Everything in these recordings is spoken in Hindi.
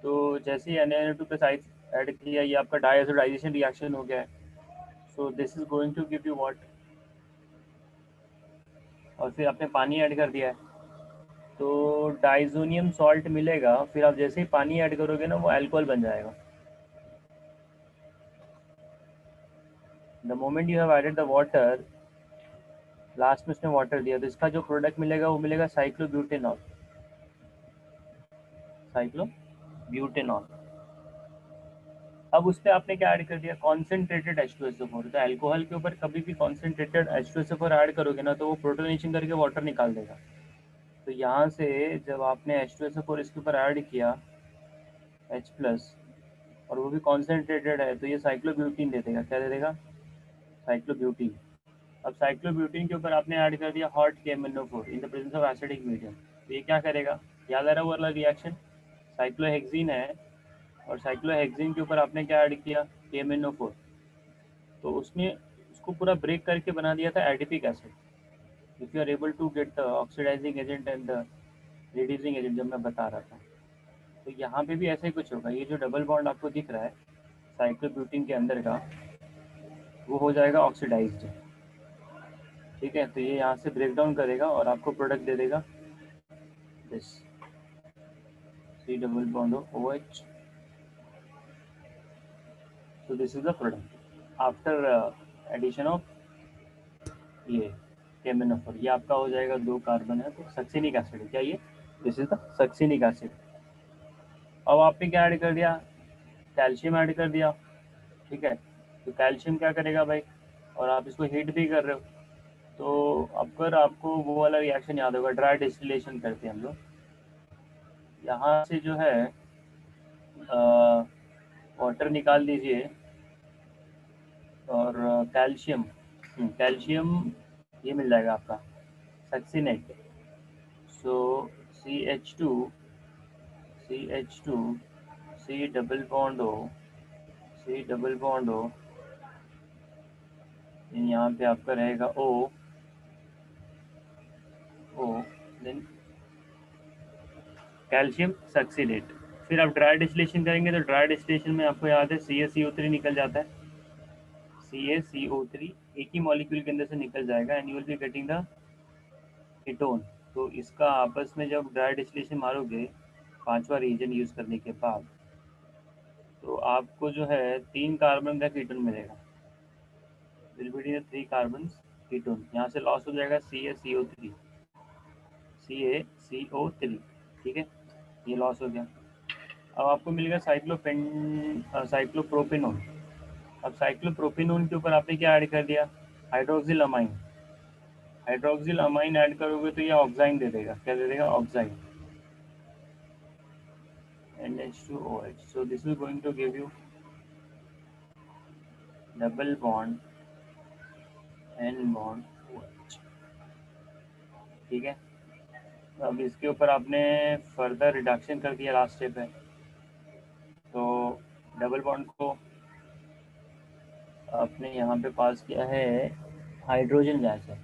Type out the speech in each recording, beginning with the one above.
तो जैसे ही NaNO2 प्लस ऐड किया, ये आपका डायजोडाइजेशन रिएक्शन हो गया है। So this is going to give you what, और फिर आपने पानी ऐड कर दिया है तो डाइजोनियम सॉल्ट मिलेगा। फिर आप जैसे ही पानी ऐड करोगे ना, वो अल्कोहल बन जाएगा। The moment you have added the water, last में उसने वाटर दिया, तो इसका जो प्रोडक्ट मिलेगा वो मिलेगा साइक्लोब्यूटेनॉल। साइक्लोब्यूटेनॉल। अब उस पर आपने क्या ऐड कर दिया, कॉन्सेंट्रेटेड H2SO4। तो अल्कोहल के ऊपर कभी भी कॉन्सेंट्रेटेड H2SO4 ऐड करोगे ना, तो वो प्रोटोनेशन करके वाटर निकाल देगा। तो यहाँ से जब आपने H2SO4 इसके ऊपर ऐड किया H प्लस, और वो भी कॉन्सेंट्रेटेड है, तो ये साइक्लोब्यूटीन दे देगा। क्या दे देगा, साइक्लोब्यूटीन। अब साइक्लोब्यूटीन के ऊपर आपने ऐड कर दिया hot KMnO4 in the presence of acidic medium. तो ये क्या करेगा, याद आ रहा है वो वाला रिएक्शन, साइक्लोहेक्सीन है, और साइक्लोहेक्सीन के ऊपर आपने क्या ऐड किया, KMnO4। तो उसने उसको पूरा ब्रेक करके बना दिया था adipic acid. If you are able to get the oxidising agent and the reducing agent, जब मैं बता रहा था। तो यहाँ पे भी ऐसे ही कुछ होगा। ये जो डबल बॉन्ड आपको दिख रहा है साइक्लोब्यूटीन के अंदर का, वो हो जाएगा ऑक्सीडाइज्ड। ठीक है, तो ये यहाँ से ब्रेक डाउन करेगा और आपको प्रोडक्ट दे देगा this C double bond OH। so this is the product after addition of ये KMnO4। ये आपका हो जाएगा 2 कार्बन है, तो सक्सिनिक एसिड है। क्या ये, this is the succinic acid. अब आपने क्या ऐड कर दिया, कैल्शियम ऐड कर दिया। ठीक है, तो कैल्शियम क्या करेगा भाई, और आप इसको हीट भी कर रहे हो, तो अगर आपको वो वाला रिएक्शन याद होगा, ड्राई डिस्टिलेशन करते हैं हम लोग। यहाँ से जो है वाटर निकाल दीजिए, और कैल्शियम कैल्शियम ये मिल जाएगा आपका सक्सिनेट। सो CH2 C double bond O, C double bond O, यहाँ पे आपका रहेगा O देन कैल्शियम सक्सिनेट। फिर आप ड्राई डिस्टिलेशन करेंगे, तो ड्राई डिस्टिलेशन में आपको याद है CaCO3 निकल जाता है। CaCO3 एक ही मॉलिक्यूल के अंदर से निकल जाएगा and you will be getting the ketone. तो इसका आपस में जब ड्राई डिस्टिलेशन मारोगे 5वां रीजन यूज करने के बाद, तो आपको जो है 3 कार्बन का कीटोन मिलेगा। Will be 3 carbon ketone. यहाँ से लॉस हो जाएगा CaCO3। ठीक है, ये लॉस हो गया। अब आपको मिलेगा साइक्लोप्रोपेनोन। अब साइक्लोप्रोपेनोन के ऊपर आपने क्या ऐड कर दिया, hydroxyl amine. Hydroxyl amine add करोगे तो ये ऑक्साइन दे देगा। क्या दे देगा, ऑक्साइन। NH2OH। so this is going to give you double bond N bond OH। ठीक है, अब इसके ऊपर आपने फर्दर रिडक्शन कर दिया लास्ट स्टेप है, तो डबल बॉन्ड को आपने यहाँ पे पास किया है हाइड्रोजन गैस है।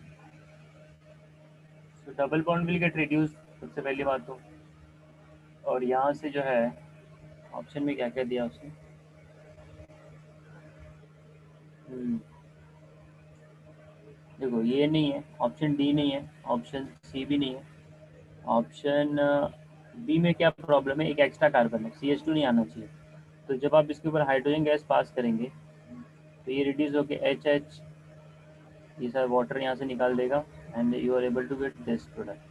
तो double bond will get reduce, सबसे पहली बात तो। और यहाँ से जो है ऑप्शन में क्या क्या दिया उसने, देखो ये नहीं है, ऑप्शन डी नहीं है, ऑप्शन सी भी नहीं है, ऑप्शन बी में क्या प्रॉब्लम है, एक एक्स्ट्रा कार्बन है, CH2 नहीं आना चाहिए। तो जब आप इसके ऊपर हाइड्रोजन गैस पास करेंगे तो ये रिड्यूस होकर HH, ये सारा वाटर यहाँ से निकाल देगा and you are able to get this product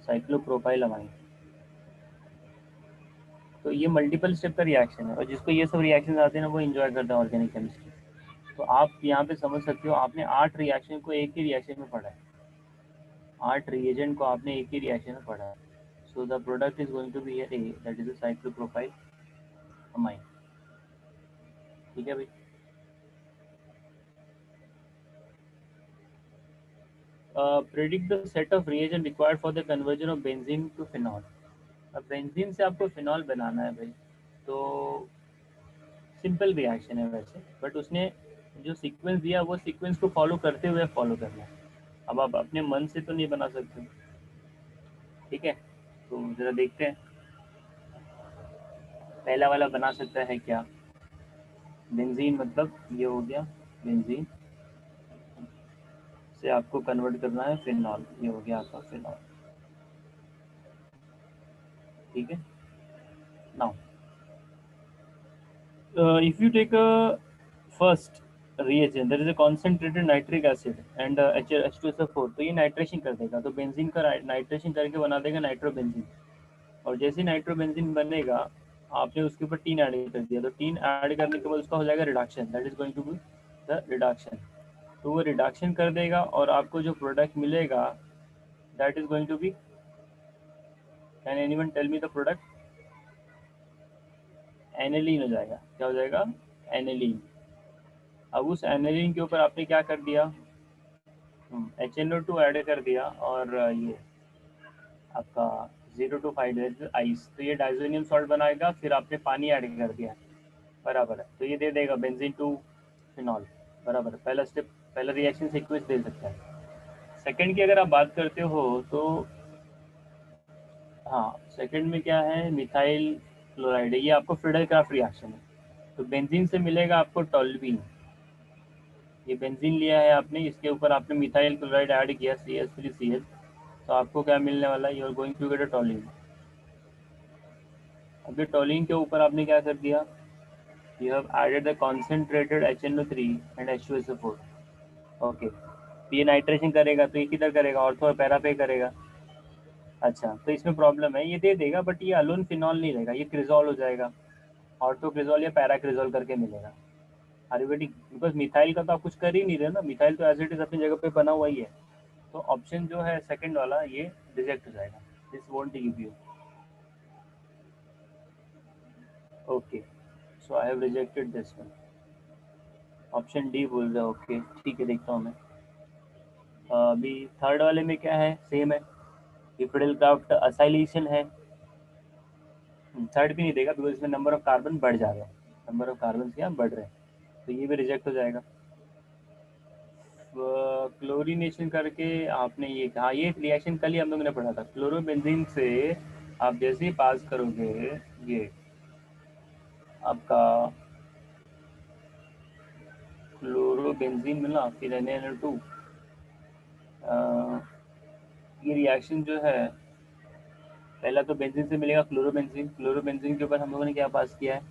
cyclopropyl amine. तो ये मल्टीपल स्टेप का रिएक्शन है, और जिसको ये सब रिएक्शन आते हैं ना, वो एंजॉय करता है ऑर्गेनिक केमिस्ट्री। तो आप यहाँ पे समझ सकते हो, आपने 8 रिएक्शन को एक ही रिएक्शन में पढ़ा है, 8 रिएजेंट को आपने एक ही रिएक्शन में पढ़ा है। So the product is going to be here A, that is the cyclopropyl amine. ठीक है भाई। Predict the set of reagent required for the conversion of benzene to phenol. अब बेंजीन से आपको फिनॉल बनाना है भाई, तो सिंपल रिएक्शन है वैसे, बट उसने जो सीक्वेंस दिया वो सीक्वेंस को फॉलो करते हुए फॉलो करना है। अब आप अपने मन से तो नहीं बना सकते। ठीक है, तो ज़रा देखते हैं। पहला वाला बना सकता है क्या? बेंजीन मतलब ये हो गया बेंजीन, से आपको कन्वर्ट करना है फिनॉल, ये हो गया आपका फिनॉल। ठीक है। Now if you take a first reagent there is a concentrated nitric acid and H2SO4, तो ये नाइट्रेशन कर देगा, तो बेंजीन का नाइट्रेशन करके बना देगा नाइट्रोबेंजीन। और जैसे नाइट्रोबेंजीन बनेगा, आपने उसके ऊपर टीन ऐड कर दिया, तो टीन ऐड करने के बाद उसका हो जाएगा reduction, that is going to be the reduction. तो वो रिडक्शन कर देगा और आपको जो प्रोडक्ट मिलेगा that is going to be, can anyone tell me the product? Aniline हो जाएगा। क्या हो जाएगा? एनिलीन। अब उस एनिलीन के ऊपर आपने क्या कर दिया? HNO2 ऐड कर दिया और ये आपका 0 to 5 आइस, तो ये डाइजोनियम सॉल्ट बनाएगा, फिर आपने पानी ऐड कर दिया, बराबर है, तो ये दे देगा बेंजीन टू फिनॉल, बराबर है। पहला स्टेप, पहला रिएक्शन सीक्वेंस दे सकता है। सेकंड की अगर आप बात करते हो तो हाँ, सेकंड में क्या है, मिथाइल क्लोराइड है, ये आपको फ्रीडल क्राफ्ट रिएक्शन है। तो बेंजीन से मिलेगा आपको टोल्यूइन, ये बेंजीन लिया है आपने, इसके ऊपर आपने मिथाइल क्लोराइड ऐड किया CH3Cl, तो आपको क्या मिलने वाला है? You are going to get a toluene. अभी टोल्यूइन के ऊपर आपने क्या कर दिया? You have added the concentrated HNO3 and H2SO4। Okay, ये नाइट्रेशन करेगा, तो ये किधर करेगा? ऑर्थो और पैरा पे करेगा। अच्छा, तो इसमें प्रॉब्लम है, ये दे देगा बट ये अलोन फिनॉल नहीं रहेगा, ये क्रिजोल हो जाएगा, ऑर्थो क्रिजोल या पैरा क्रिजोल करके मिलेगा। आयुर्वेदिक, बिकॉज मिथाइल का तो आप कुछ कर ही नहीं रहे ना, मिथाइल तो एज इट इज अपनी जगह पे बना हुआ ही है। तो ऑप्शन जो है सेकंड वाला ये रिजेक्ट हो जाएगा, this won't give you. Okay, so I have rejected this one, option D बोल रहा है। ओके ठीक है, देखता हूँ मैं। अभी थर्ड वाले में क्या है? सेम है, फ्रीडल क्राफ्ट असाइलेशन है। थर्ड भी नहीं देगा बिकॉज इसमें नंबर ऑफ कार्बन बढ़ जा रहे हैं, नंबर ऑफ कार्बन क्या बढ़ रहे हैं, तो ये भी रिजेक्ट हो जाएगा। क्लोरीनेशन करके आपने ये कहा, ये रिएक्शन कल ही हम लोगों ने पढ़ा था, क्लोरोबेंजीन से आप जैसे ही पास करोगे ये आपका क्लोरोबेंजीन मिला, फिर NaNO2, ये रिएक्शन जो है, पहला तो बेंजीन से मिलेगा क्लोरोबेंजीन, क्लोरोबेंजीन के ऊपर हम लोगों ने क्या पास किया है?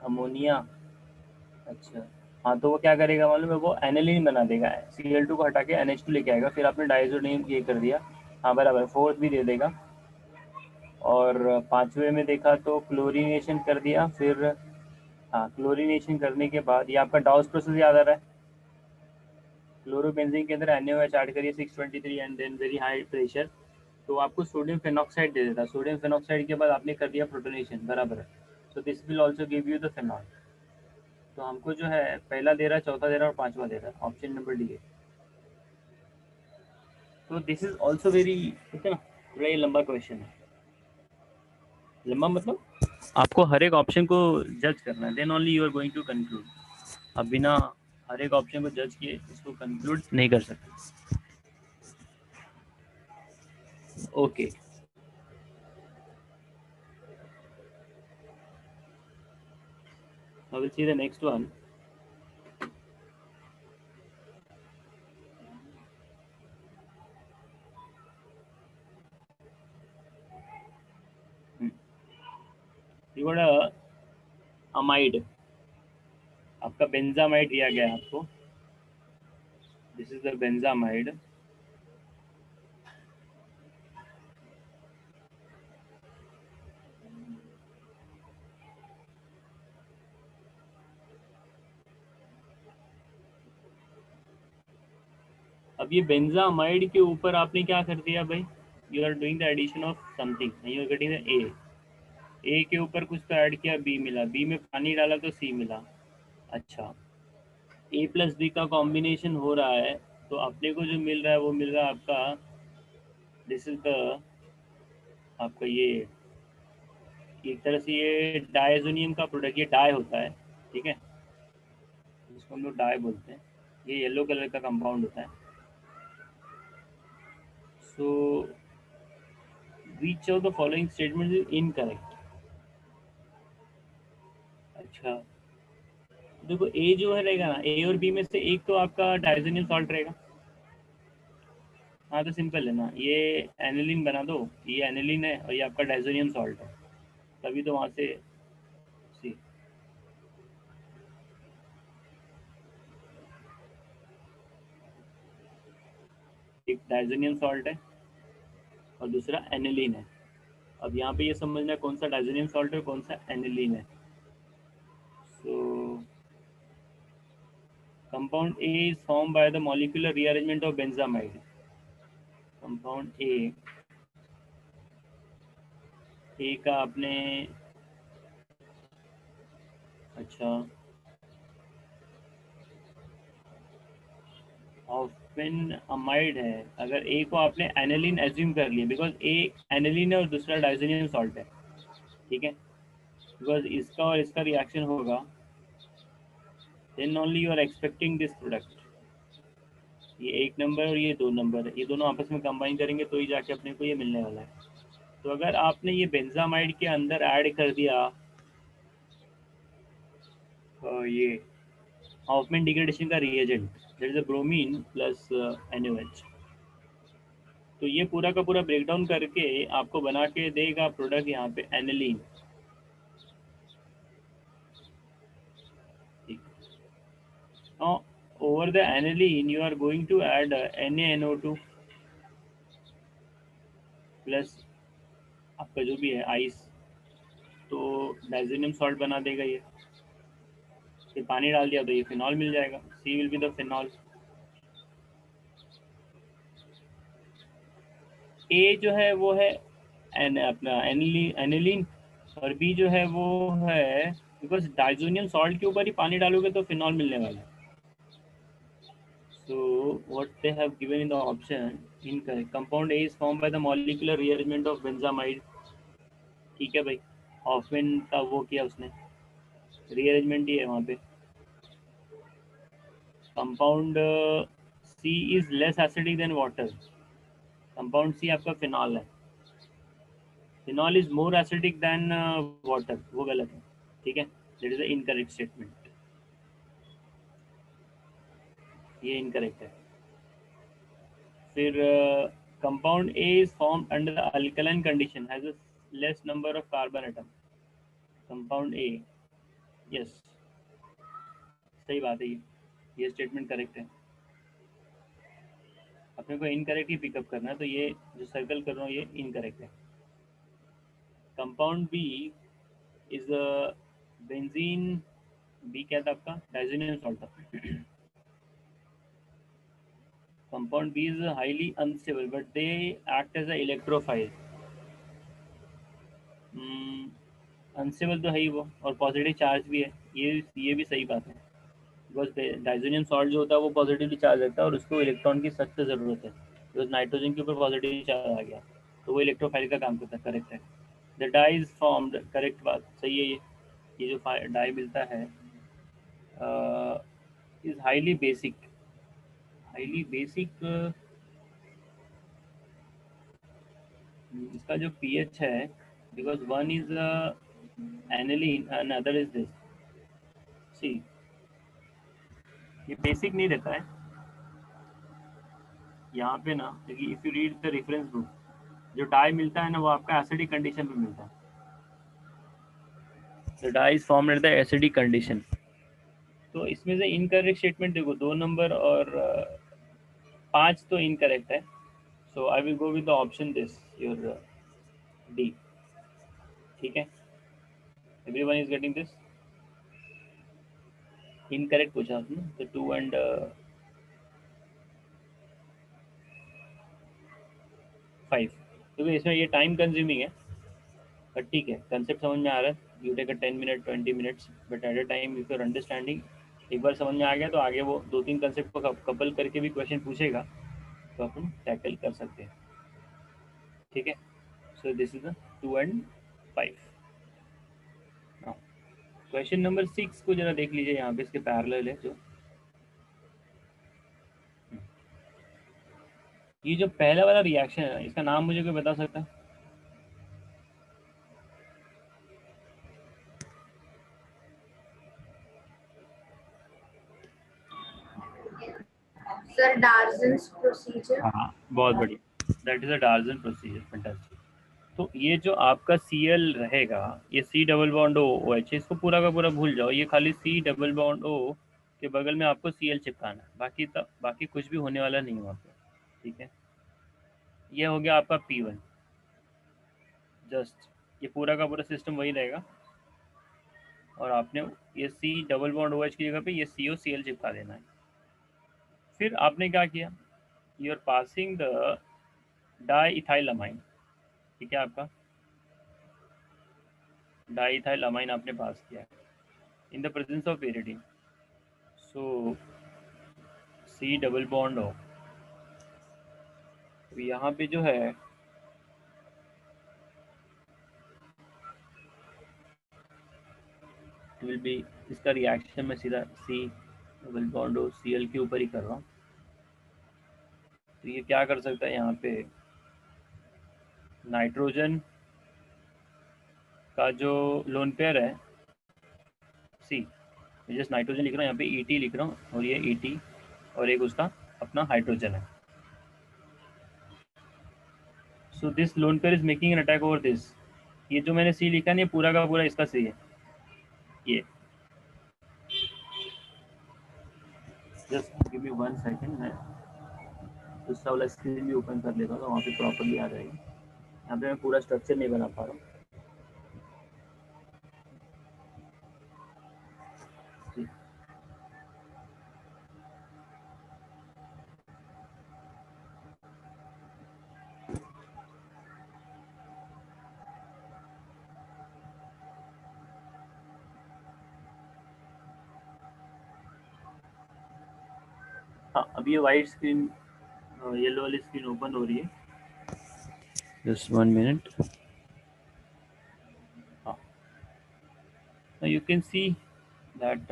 अमोनिया। अच्छा, हाँ, तो वो क्या करेगा मालूम है? वो एनिलीन बना देगा, Cl2 को हटा के NH2 लेके आएगा, फिर आपने डाइजोनियम ये कर दिया, हाँ बराबर, फोर्थ भी दे देगा। और पांचवे में देखा तो क्लोरीनेशन कर दिया, फिर हाँ, क्लोरीनेशन करने के बाद ये आपका डाउस प्रोसेस याद आ रहा है, क्लोरोबेंजीन के अंदर NaOH ऐड करिए 623 and then very high pressure, तो आपको सोडियम फेनॉक्साइड दे देता, सोडियम फेनॉक्साइड के बाद आपने कर दिया प्रोटोनेशन, बराबर है। So this will also give you the phenol. तो हमको जो है पहला दे रहा है, चौथा दे रहा है और पांचवा दे रहा है, ऑप्शन नंबर डी है। तो दिस इज ऑल्सो वेरी, ठीक है ना, थोड़ा ये लंबा क्वेश्चन है, लंबा मतलब आपको हर एक ऑप्शन को जज करना है, then only you are going to conclude. अब बिना हर एक ऑप्शन को जज किए इसको कंक्लूड नहीं कर सकते। Okay, I will see the next one. You got a amide, आपका बेंजामाइड दिया गया है आपको, दिस इज द बेंजामाइड। अब ये बेंजामाइड के ऊपर आपने क्या कर दिया भाई? You are doing the addition of something, you are getting the A के ऊपर कुछ तो ऐड किया, बी मिला, बी में पानी डाला तो सी मिला। अच्छा, ए प्लस बी का कॉम्बिनेशन हो रहा है, तो अपने को जो मिल रहा है वो मिल रहा है आपका, दिस इज द आपका ये एक तरह से ये डायजोनियम का प्रोडक्ट, ये डाई होता है, ठीक है, इसको हम लोग डाई बोलते हैं, ये येलो कलर का कंपाउंड होता है। So which of the following statement is incorrect? अच्छा, देखो ए जो है रहेगा ना, ए और बी में से एक तो आपका डाइजोनियम सॉल्ट रहेगा। हाँ तो सिंपल है ना, ये एनिलीन बना दो, ये एनिलीन है और ये आपका डाइजोनियम सॉल्ट है, तभी तो वहाँ से सी एक डाइजोनियम सॉल्ट है और दूसरा एनिलीन है। अब यहाँ पे ये समझना है कौन सा डाइजोनियम सॉल्ट है कौन सा एनिलीन है। सो compound A is form by the molecular rearrangement of benzamide. Compound A का आपने, अच्छा, ऑफिन अमाइड है। अगर ए को आपने एनिलीन एज्यूम कर लिया, बिकॉज ए एनिलीन है और दूसरा डाइजोनियम सॉल्ट है, ठीक है, बिकॉज इसका और इसका रिएक्शन होगा, then only you are expecting this product. ये एक नंबर और ये दो नंबर है, ये दोनों आपस में कंबाइन करेंगे तो ही जाके अपने को ये मिलने वाला है। तो अगर आपने ये बेंजामाइड के अंदर ऐड कर दिया ये हॉफमैन डिग्रेडेशन का reagent, that is a bromine plus NaOH, तो ये पूरा का पूरा ब्रेक डाउन करके आपको बना के देगा प्रोडक्ट यहाँ पे एनिलीन। ठीक, now over the aniline you are going to add NaNO2 plus आपका जो भी है आइस, तो डाइजेनियम सॉल्ट बना देगा ये। फिर पानी डाल दिया तो ये फिनॉल मिल जाएगा, सी विल बी द फिनॉल। ए जो है वो है अपना एनिलीन, और बी जो है वो है, बिकॉज डाइजोनियम सॉल्ट के ऊपर ही पानी डालोगे तो फिनॉल मिलने वाला है। So what they have given in the option incorrect, compound A is form by the molecular rearrangement of benzamide. ठीक है भाई, हॉफमैन का वो किया उसने, रीअरेंजमेंट ही है वहाँ पे। Compound C is less acidic than water, compound C आपका फिनॉल है। Phenol is more acidic than water, वो गलत है, ठीक है, that is the incorrect statement, ये इनकरेक्ट है। फिर compound A is form under the alkaline condition has a less number of carbon atom. Compound A, yes, सही बात है, ये स्टेटमेंट करेक्ट है। अपने को इनकरेक्ट ही पिकअप करना है, तो ये जो सर्कल कर रहा हूँ ये इनकरेक्ट है। Compound B is benzene, B क्या था आपका, डाइजोनियम सॉल्ट था। Compound B is highly unstable but they act as a electrophile. Unstable तो है ही वो, और पॉजिटिव चार्ज भी है, ये भी सही बात है, बिकॉज डाइजोनियम सॉल्ट जो होता है वो पॉजिटिवली चार्ज रहता है और उसको इलेक्ट्रॉन की सख्त ज़रूरत है, बिकॉज नाइट्रोजन के ऊपर पॉजिटिव चार्ज आ गया तो वो इलेक्ट्रोफाइल का काम करता है। करेक्ट है, the dye is formed, correct बात सही है। ये जो डाई मिलता है is highly basic, highly basic, इसका जो पीएच है, because one is aniline and other is this, see ये बेसिक नहीं रहता है यहाँ पे ना, क्योंकि if you read the reference book, जो डाई मिलता है ना वो आपका एसिडिक कंडीशन में मिलता है, the dye is formed at the acidic condition. तो इसमें से इनकरेक्ट स्टेटमेंट देखो, दो नंबर और पाँच तो इनकरेक्ट है, so I will go with the option this your D. ठीक है, everyone is getting this, incorrect पूछा आपने, तो 2 and 5, क्योंकि इसमें ये टाइम कंज्यूमिंग है, बट ठीक है, कंसेप्ट समझ में आ रहा है। You take a 10 minute 20 minutes, but at a time if your understanding, एक बार समझ में आ गया तो आगे वो दो तीन कंसेप्ट को कपल करके भी क्वेश्चन पूछेगा तो अपन टैकल कर सकते हैं। ठीक है, so this is the 2 and 5। Question number 6 को जरा देख लीजिए, यहाँ पे इसके पैरेलल है जो, ये जो पहला वाला रिएक्शन है इसका नाम मुझे कोई बता सकता है? Sir Darzens procedure. हाँ बहुत बढ़िया, that is a Darzens procedure, fantastic. तो ये जो आपका Cl रहेगा, ये C double bond O OH, इसको पूरा का पूरा भूल जाओ, ये खाली C डबल बॉन्ड O के बगल में आपको Cl चिपकाना है, बाकी कुछ भी होने वाला नहीं वहाँ पे, ठीक है। ये हो गया आपका P1। जस्ट ये पूरा का पूरा सिस्टम वही रहेगा, और आपने ये C डबल बॉन्ड OH की जगह पे ये COCl चिपका देना है। फिर आपने क्या किया, यू आर पासिंग द डाईइथाइलअमाइन, ठीक है, आपका डाईइथाइलअमाइन आपने पास किया इन the presence of pyridine. So C double bond O, तो यहाँ पे जो है विल बी, इसका रिएक्शन मैं सीधा C double bond O Cl के ऊपर ही कर रहा हूँ। तो ये क्या कर सकता है, यहाँ पे नाइट्रोजन का जो लोन पेयर है C, जस्ट नाइट्रोजन लिख रहा हूँ यहाँ पे, Et लिख रहा हूँ, और ये Et और एक उसका अपना हाइड्रोजन है। So this lone pair is making an attack over this. ये जो मैंने C लिखा नहीं, पूरा का पूरा इसका C है ये। जस्ट गिव मी 1 सेकेंड, मैं दूसरा वाला स्क्रीन भी ओपन कर लेता हूँ, तो वहाँ पे प्रॉपरली आ जाएगी। यहाँ पे मैं पूरा स्ट्रक्चर नहीं बना पा रहा हूँ। हाँ, अभी ये वाइट स्क्रीन, येलो वाली स्क्रीन ओपन हो रही है। Just 1 minute. हाँ, यू कैन सी दैट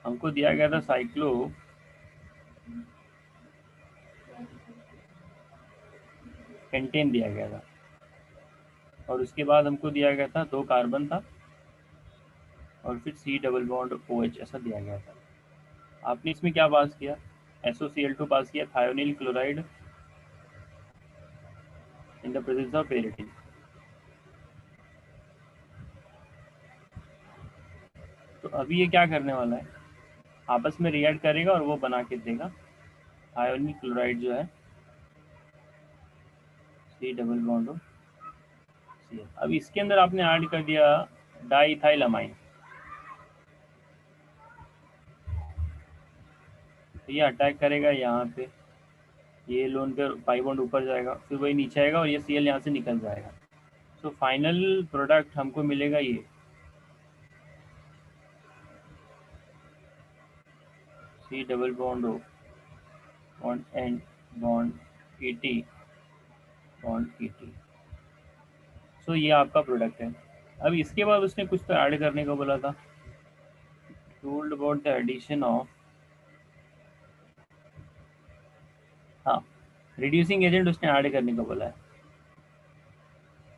हमको दिया गया था साइक्लो पेंटेन दिया गया था, और उसके बाद हमको दिया गया था 2 कार्बन था, और फिर C डबल बॉन्ड OH ऐसा दिया गया था। आपने इसमें क्या पास किया, SOCl2 पास किया, thionyl chloride in the presence of pyridine. तो अभी ये क्या करने वाला है, आपस में रिएक्ट करेगा और वो बना के देगा थायोनिल क्लोराइड जो है C डबल बॉन्ड Cl। अब इसके अंदर आपने ऐड कर दिया डाईइथाइलअमाइन, तो ये अटैक करेगा यहाँ पे, ये लोन पे पाई बॉन्ड ऊपर जाएगा, फिर वही नीचे आएगा, और ये Cl यहाँ से निकल जाएगा। सो फाइनल प्रोडक्ट हमको मिलेगा ये C double bond O bond N bond Et bond Et। सो ये आपका प्रोडक्ट है। अब इसके बाद उसने कुछ तो ऐड करने को बोला था, told about the addition of, हाँ, रिड्यूसिंग एजेंट उसने ऐड करने को बोला है।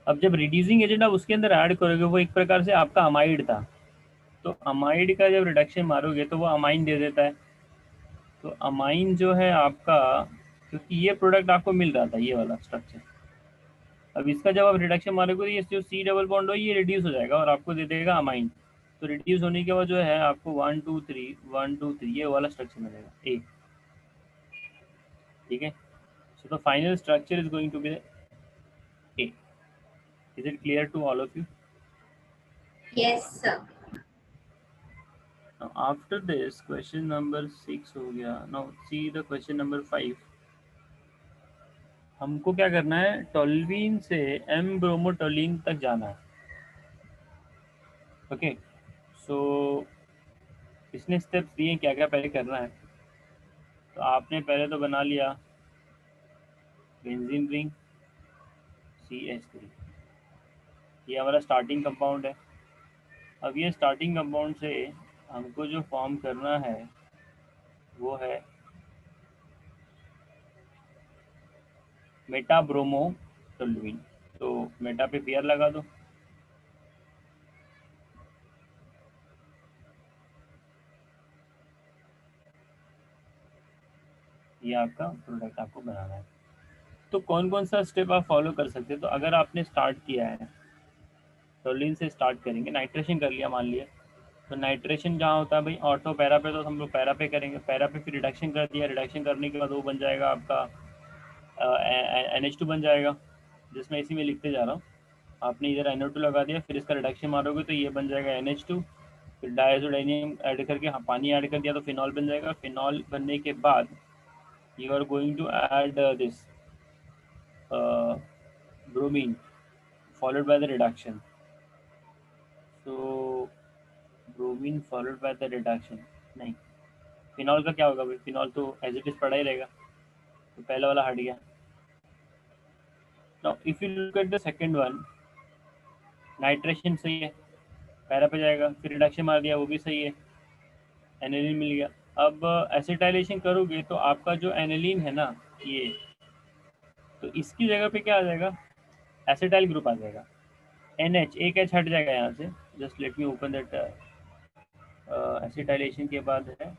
अब जब रिड्यूसिंग एजेंट आप उसके अंदर ऐड करोगे, वो एक प्रकार से आपका अमाइड था, तो अमाइड का जब रिडक्शन मारोगे तो वो अमाइन दे देता है। तो अमाइन जो है आपका, क्योंकि ये प्रोडक्ट आपको मिल रहा था ये वाला स्ट्रक्चर, अब इसका जब आप रिडक्शन मारोगे तो ये जो C डबल बॉन्ड हो ये रिड्यूस हो जाएगा और आपको दे देगा अमाइन। तो रिड्यूस होने के बाद जो है आपको 1 2 3 1 2 3 ये वाला स्ट्रक्चर मिलेगा ए, ठीक है। So the final structure is going to be A. Is it clear to all of you? Yes sir. Now after this question number 6 हो गया। now see the question number 5। हमको क्या करना है, टोल्यूइन से M ब्रोमोटोलिन तक जाना है। ओके, सो इसने स्टेप्स दिए क्या क्या पहले करना है। तो आपने पहले तो बना लिया बेंजीन रिंग CH3, ये हमारा स्टार्टिंग कंपाउंड है। अब ये स्टार्टिंग कंपाउंड से हमको जो फॉर्म करना है वो है मेटा ब्रोमो टोल्यूइन। तो मेटा पे पेयर लगा दो, ये आपका प्रोडक्ट आपको बनाना है। तो कौन कौन सा स्टेप आप फॉलो कर सकते हैं? तो अगर आपने स्टार्ट किया है, टोलिन से स्टार्ट करेंगे, नाइट्रेशन कर लिया मान लिया, तो नाइट्रेशन जहाँ होता है भाई ऑर्थो पैरा पे, तो हम लोग पैरा पे करेंगे, पैरा पे फिर रिडक्शन कर दिया, रिडक्शन करने के बाद वो बन जाएगा आपका NH2 बन जाएगा, जिसमें इसी में लिखते जा रहा हूँ। आपने इधर NO2 लगा दिया, फिर इसका रिडक्शन मारोगे तो ये बन जाएगा NH2, फिर डायजोडाइनियम ऐड करके हाँ पानी ऐड कर दिया तो फिनॉल बन जाएगा। फिनॉल बनने के बाद you are going to add this bromine followed by the reduction. So bromine followed by the reduction, नहीं, फिनॉल का क्या होगा भाई? फिनॉल तो एज इट इज पड़ा ही रहेगा, तो पहला वाला हट गया। Now if you look at the second one, nitration सही है, पैरा पे जाएगा, फिर रिडक्शन मार दिया वो भी सही है, एनिलीन मिल गया। अब एसिटाइलेशन करोगे तो आपका जो एनिलीन है ना ये, तो इसकी जगह पे क्या आ जाएगा? एसिटाइल ग्रुप आ जाएगा। NH, एक एच हट जाएगा यहाँ से। Just let me open that. Acetylation के बाद है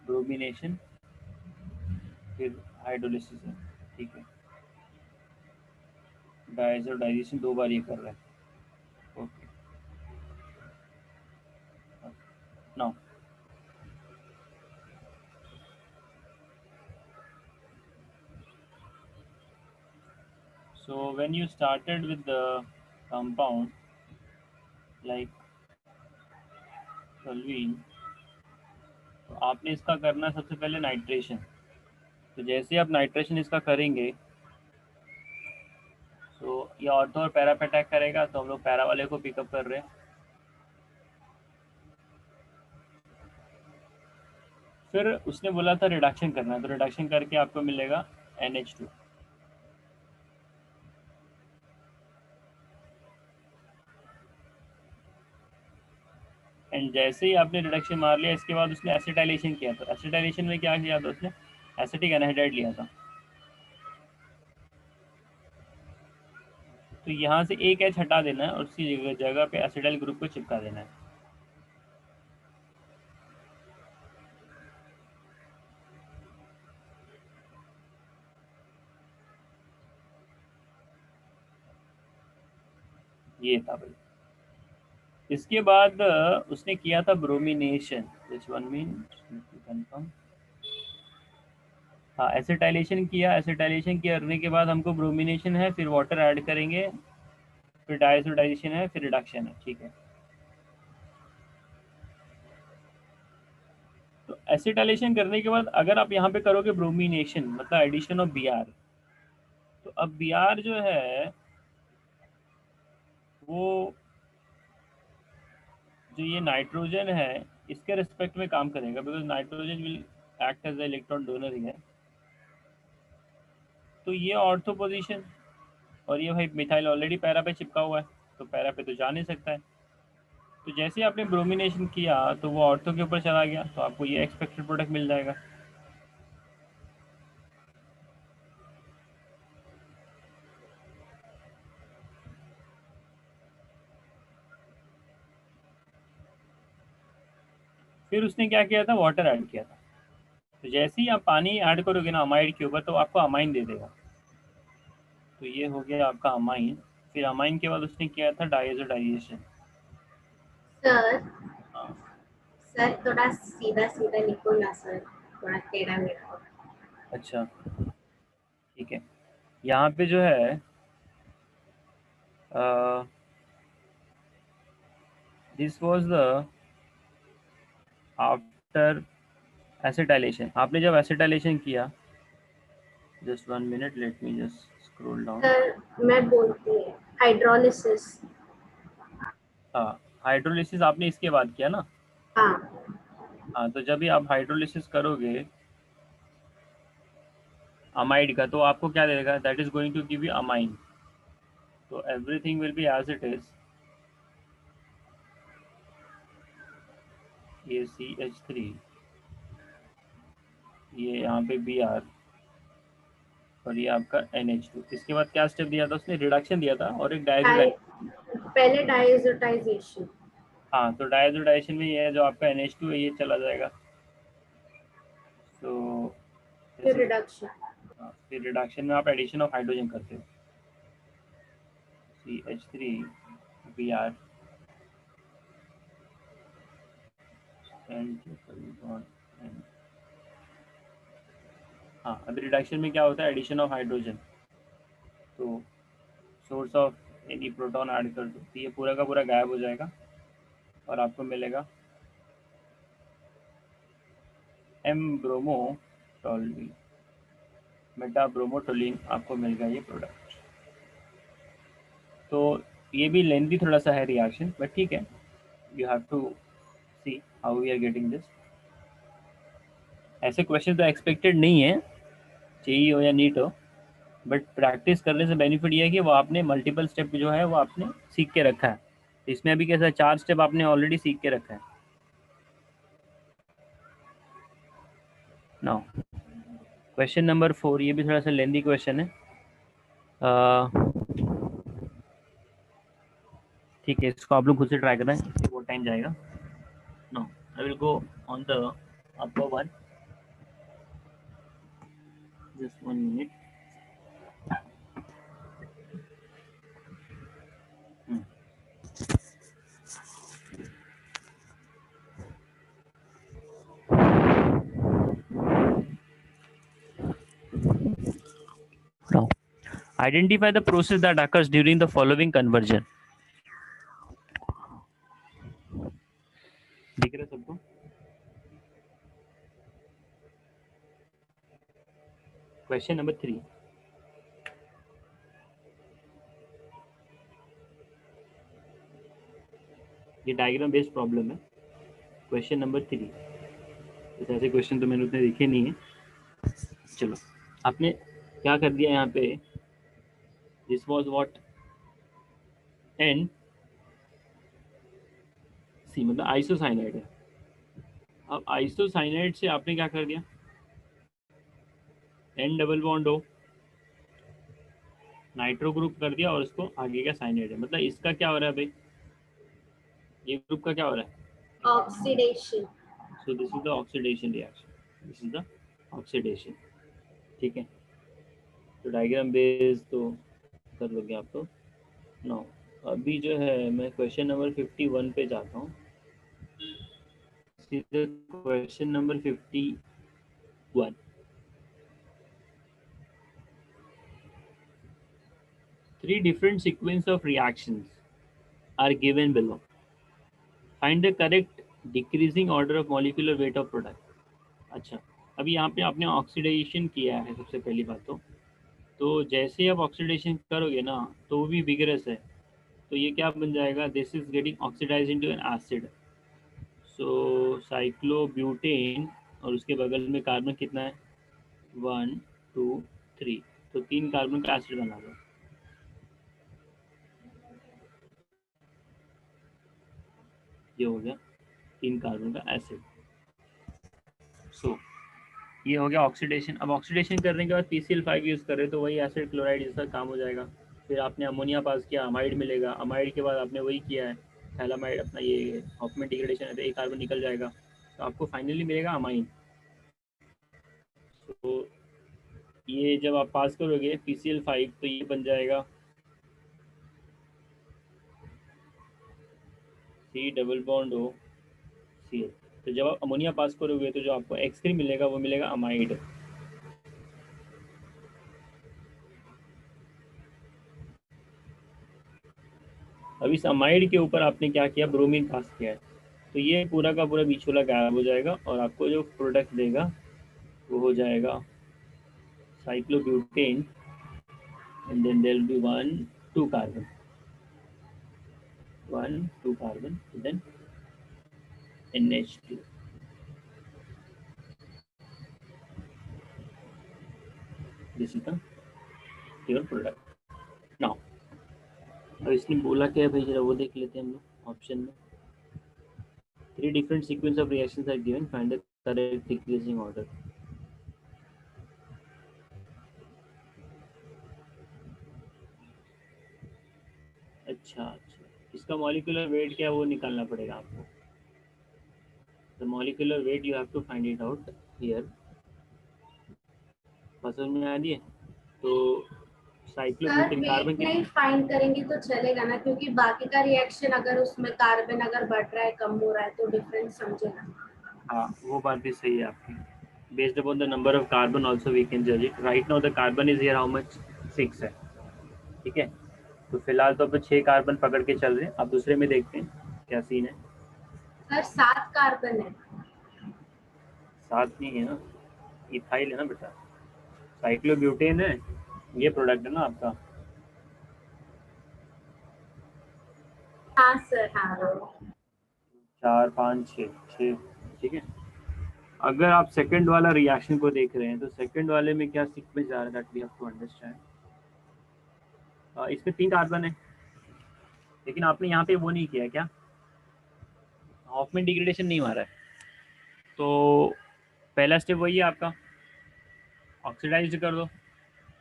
ब्रोमिनेशन, फिर हाइड्रोलिसिस है, ठीक है। डाइजेशन दो बार ये कर रहा है, okay. Now so when you started with the compound like toluene, तो आपने इसका करना है सबसे पहले नाइट्रेशन। तो जैसे आप नाइट्रेशन इसका करेंगे तो ये ऑर्थो और पैरा पे अटैक करेगा, तो हम लोग पैरा वाले को पिकअप कर रहे हैं। फिर उसने बोला था रिडक्शन करना है, तो रिडक्शन करके आपको मिलेगा NH2। एंड जैसे ही आपने रिडक्शन मार लिया, इसके बाद उसने एसिटाइलेशन किया। तो एसिटाइलेशन में क्या किया था उसने? एसिटिक एनहाइड्राइड लिया था। तो यहाँ से एक एच हटा देना है और उसी जगह जगह पे एसिटाइल ग्रुप को चिपका देना है। ये था भाई। इसके बाद उसने किया था bromination, this one mean confirm. हाँ, एसिटाइलेशन किया, एसिटाइलेशन करने के बाद हमको ब्रोमिनेशन है, फिर वाटर ऐड करेंगे, फिर डाइसोडाइजेशन है, फिर रिडक्शन है, ठीक है। तो एसिटाइलेशन करने के बाद अगर आप यहाँ पे करोगे ब्रोमिनेशन, मतलब एडिशन ऑफ Br, तो अब Br जो है वो, जो ये नाइट्रोजन है इसके रिस्पेक्ट में काम करेगा, because nitrogen will act as electron donor है। तो ये ऑर्थो पोजीशन, और ये भाई मिथाइल ऑलरेडी पैरा पे चिपका हुआ है, तो पैरा पे तो जा नहीं सकता है। तो जैसे ही आपने ब्रोमिनेशन किया तो वो ऑर्थो के ऊपर चला गया, तो आपको ये एक्सपेक्टेड प्रोडक्ट मिल जाएगा। फिर उसने क्या किया था? वाटर ऐड किया था। तो जैसे ही आप पानी ऐड करोगे ना अमाइड के ऊपर, तो आपको अमाइन दे देगा। तो ये हो गया आपका अमाइन। फिर अमाइन के बाद उसने किया था डाइजोडाइजेशन। सर, हाँ, सर थोड़ा सीधा सीधा लिखो ना सर, थोड़ा टेढ़ा मेढ़ा। अच्छा, ठीक है। यहाँ पे जो है this was the after acetylation. आपने जब एसिटाइलेशन किया, just one minute, let me just scroll down. Sir मैं बोलती हूँ हाइड्रोलिसिस। हाँ, हाइड्रोलिसिस आपने इसके बाद किया ना। हाँ। हाँ, तो जब भी आप हाइड्रोलिसिस करोगे अमाइड का, तो आपको क्या देगा? That is going to give you amine. तो everything will be as it is. ये CH3, ये यहाँ पे Br, और ये आपका NH2। इसके बाद क्या स्टेप दिया था उसने? रिडक्शन दिया था और एक डाइ डायजोडाइजेशन। पहले डाइजोटाइजेशन। हाँ, तो डायजोडाइजेशन में ये है जो आपका NH2 है ये चला जाएगा। तो फिर रिडक्शन, फिर रिडक्शन में आप एडिशन ऑफ हाइड्रोजन करते हो, CH3Br एंड हाँ, अब रिडक्शन में क्या होता है, एडिशन ऑफ हाइड्रोजन, तो source of any proton add कर दो तो ये पूरा का पूरा गायब हो जाएगा और आपको मिलेगा M ब्रोमोटोलीन, मेटा ब्रोमोटोलीन, आपको मिल गया ये प्रोडक्ट। तो ये भी लेंथी थोड़ा सा है रिएक्शन, बट ठीक है, you have to see how we are getting this. ऐसे क्वेश्चन तो एक्सपेक्टेड नहीं है, जेईई हो या नीट हो, बट प्रैक्टिस करने से बेनिफिट ये है कि वो आपने मल्टीपल स्टेप जो है वो आपने सीख के रखा है। इसमें अभी कैसा 4 स्टेप आपने ऑलरेडी सीख के रखा है। नाउ क्वेश्चन नंबर 4, ये भी थोड़ा सा लेंदी क्वेश्चन है, ठीक है, इसको आप लोग खुद से ट्राई करना है, इससे बहुत टाइम जाएगा। No, I will go on the upper one, just 1 minute. Now, identify the process that occurs during the following conversion. दिख रहा है सबको? क्वेश्चन नंबर 3, ये डायग्राम बेस्ड प्रॉब्लम है। क्वेश्चन नंबर 3, ऐसे क्वेश्चन तो मैंने उतने देखे नहीं है। चलो, आपने क्या कर दिया यहाँ पे, this was what N C, मतलब आइसोसाइनाइड है। अब आइसोसाइनाइड से आपने क्या कर दिया, N double bond O, nitro group कर दिया और उसको आगे का साइनाइड है, मतलब इसका क्या हो रहा है भाई, ये ग्रुप का क्या हो रहा है, oxidation. So this is the oxidation reaction, this is the oxidation, ठीक है। तो डायग्राम बेस तो कर लोगे आप तो। नो, अभी जो है मैं क्वेश्चन नंबर 51 पे जाता हूँ, सीधे question number 51। Three different sequence of reactions are given below. Find the correct decreasing order of molecular weight of product. अच्छा, अभी यहाँ पे आपने ऑक्सीडेशन किया है सबसे पहली बात तो जैसे ही आप ऑक्सीडेशन करोगे ना तो वो भी विगरस है, तो ये क्या बन जाएगा, this is getting oxidize into an acid, so cyclobutane, और उसके बगल में कार्बन कितना है, 1 2 3, तो 3 कार्बन का एसिड बना लो। ये हो गया 3 कार्बन का एसिड। सो ये हो गया ऑक्सीडेशन। अब ऑक्सीडेशन करने के बाद PCl5 यूज़ करें तो वही एसिड क्लोराइड जैसा काम हो जाएगा। फिर आपने अमोनिया पास किया, अमाइड मिलेगा, अमाइड के बाद आपने वही किया है थैलामाइड, अपना ये हॉफमैन डिग्रेडेशन है तो एक कार्बन निकल जाएगा, तो आपको फाइनली मिलेगा अमाइन। तो ये जब आप पास करोगे PCl5 तो ये बन जाएगा C double bond O Cl। तो जब आप अमोनिया पास करोगे तो जो आपको X3 मिलेगा वो मिलेगा अमाइड। अब इस अमाइड के ऊपर आपने क्या किया, ब्रोमीन पास किया है, तो ये पूरा का पूरा बीच वाला गायब हो जाएगा और आपको जो प्रोडक्ट देगा वो हो जाएगा cyclobutane, and then there will be 1 2 carbon, 1 2 carbon, then NH2। This is the your product. Now अब इसने बोला क्या है भाई, जरा वो देख लेते हैं हम लोग ऑप्शन में। 3 different sequence of reactions are given, find the correct decreasing order। अच्छा अच्छा, इसका मॉलिक्यूलर वेट क्या है वो निकालना पड़ेगा आपको। The molecular weight you have to find it out here. समझ में आ रही है? तो सर साइक्लोब्यूटेन कार्बन वेट की नहीं फाइंड करेंगे तो चलेगा ना, क्योंकि बाकी का रिएक्शन अगर उसमें कार्बन अगर बढ़ रहा है कम हो रहा है तो डिफरेंस समझेगा। हाँ, वो बात भी सही है आपकी। Based upon the number of carbon also we can जज it. Right now the carbon is here how much, 6 है, ठीक है। तो फिलहाल तो अब 6 कार्बन पकड़ के चल रहे हैं। अब दूसरे में देखते हैं क्या सीन है। सर 7 कार्बन है। 7 नहीं है ना, इथाइल है ना बेटा, साइक्लोब्यूटेन है, ये प्रोडक्ट है ना आपका। हाँ सर, हाँ हाँ। 4 5 6 6, ठीक है। अगर आप सेकंड वाला रिएक्शन को देख रहे हैं तो सेकंड वाले में क्या सीक्वेंस जा रहा है, that we have to understand. इसमें 3 कार्बन है, लेकिन आपने यहाँ पे वो नहीं किया क्या, हॉफमैन डिग्रेडेशन नहीं मारा है। तो पहला स्टेप वही है आपका, ऑक्सीडाइज कर दो।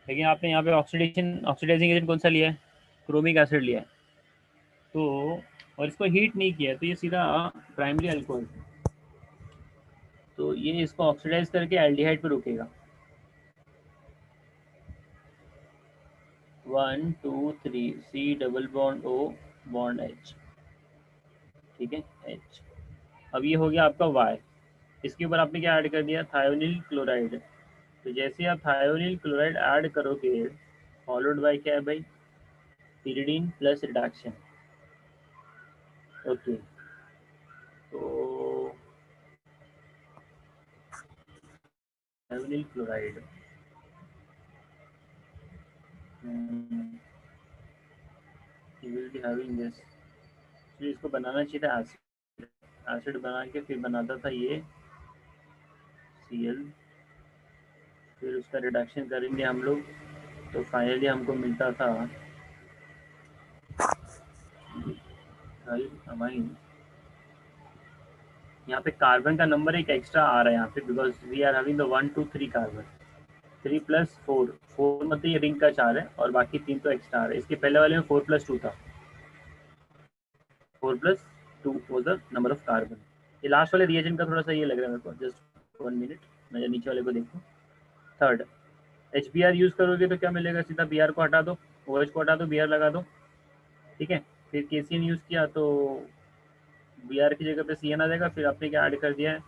लेकिन आपने यहाँ पे ऑक्सीडाइजिंग एजेंट कौन सा लिया है, क्रोमिक एसिड लिया है। तो और इसको हीट नहीं किया तो ये सीधा प्राइमरी अल्कोहल, तो ये इसको ऑक्सीडाइज करके एल्डिहाइड पे रुकेगा। 1 2 3 C double bond O bond H, ठीक है, H। अब ये हो गया आपका Y। इसके ऊपर आपने क्या ऐड कर दिया, थायोनिल क्लोराइड। तो जैसे आप थायोनिल क्लोराइड ऐड करोगे, फॉलोड बाय क्या है भाई, pyridine प्लस रिडक्शन। ओके, तो thionyl chloride, you will be having this। तो इसको बनाना चाहिए था एसिड, एसिड बना के फिर बनाता था ये Cl, फिर उसका रिडक्शन करेंगे हम लोग, तो फाइनली हमको मिलता था अमाइन। यहाँ पे कार्बन का नंबर एक एक्स्ट्रा आ रहा है यहाँ पे, because we are having the 1 2 3 carbon, 3 + 4, 4 मतलब ये रिंग का 4 है और बाकी 3 तो एक्स्ट्रा आ रहे हैं। इसके पहले वाले में 4 + 2 था, 4 + 2 was the number of carbon. ये लास्ट वाले रिएजेंट का थोड़ा सा ये लग रहा है मेरे को, जस्ट 1 मिनट, मैं नीचे वाले को देखूँ। थर्ड, HBr यूज़ करोगे तो क्या मिलेगा, सीधा Br को हटा दो, OH को हटा दो, Br लगा दो, ठीक है। फिर KCN यूज़ किया तो Br की जगह पे CN आ जाएगा। फिर आपने क्या ऐड कर दिया है,